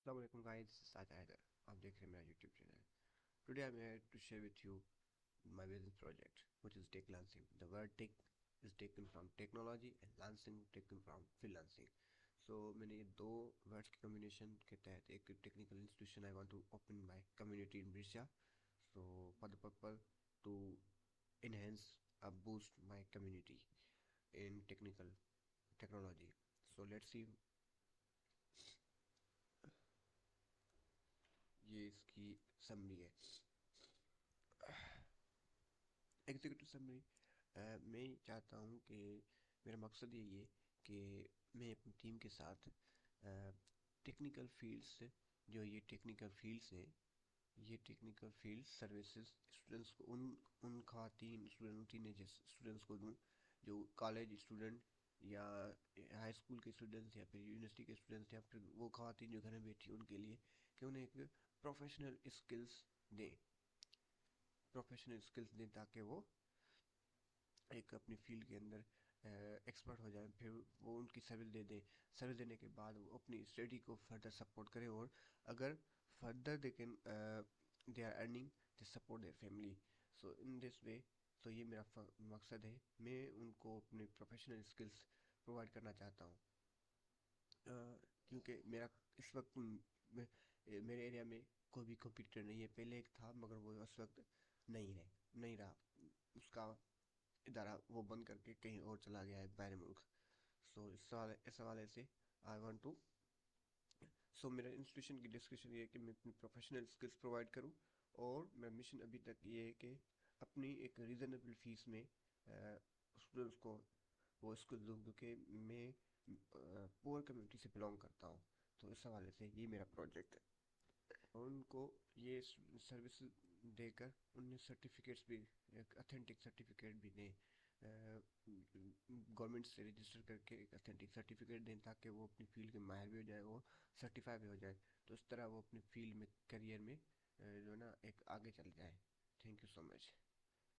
Assalamu alaikum guys, this is Sajid Haider. आप देख रहे हैं मेरा YouTube channel. Today I'm here to share with you my business project, which is tech lancing. The word tech is taken from technology and lancing taken from freelancing. So मैंने ये दो words के combination के तहत एक technical institution I want to open my community in Brescia. So for the purpose to enhance boost my community in technology. So let's see. ये इसकी summary है, एग्जीक्यूटिव समरी। मैं चाहता हूँ कि मेरा मकसद यही है कि मैं अपनी टीम के साथ टेक्निकल फील्ड्स, जो ये टेक्निकल फील्ड्स हैं, ये टेक्निकल फील्ड सर्विसेज स्टूडेंट्स को उन खातन स्टूडेंट टीनेजर्स स्टूडेंट्स को दूँ जो कॉलेज स्टूडेंट या हाई स्कूल के स्टूडेंट्स या फिर यूनिवर्सिटी के स्टूडेंट्स या फिर वो खातन जो घर में बैठी हैं उनके लिए, कि उन्हें एक प्रोफेशनल स्किल्स दें, ताकि वो एक अपनी फील्ड के अंदर एक्सपर्ट हो जाए, फिर वो उनकी सर्विस दे दें। सर्विस देने के बाद वो अपनी स्टडी को फर्दर सपोर्ट करें, और अगर further they can they are earning they support their family. So in this way, तो ये मेरा मकसद है। मैं उनको अपने प्रोफेशनल स्किल्स प्रोवाइड करना चाहता हूँ, क्योंकि मेरा इस वक्त मेरे एरिया में कोई भी कंप्यूटर नहीं है। पहले एक था मगर वो उस वक्त नहीं रहा, उसका इदारा वो बंद करके कहीं और चला गया है बाहर मुल्क। सो इस हवाले से आई वांट टू, सो मेरा इंस्टीट्यूशन की डिस्कशन ये है कि मैं अपनी प्रोफेशनल स्किल्स प्रोवाइड करूँ, और मेरा मिशन अभी तक ये है कि अपनी एक रीज़नेबल फीस में स्टूडेंट्स को वो स्किल दूँ, क्योंकि मैं पुअर कम्युनिटी से बिलोंग करता हूँ। तो इस हवाले से ये मेरा प्रोजेक्ट है। और उनको ये सर्विस देकर उन्हें सर्टिफिकेट्स भी, एक अथेंटिक सर्टिफिकेट भी दें, गवर्नमेंट से रजिस्टर करके एक अथेंटिक सर्टिफिकेट दें, ताकि वो अपनी फील्ड के माहिर भी हो जाए और सर्टिफाई भी हो जाए। तो इस तरह वो अपनी फील्ड में करियर में जो है ना एक आगे चल जाए। Thank you so much.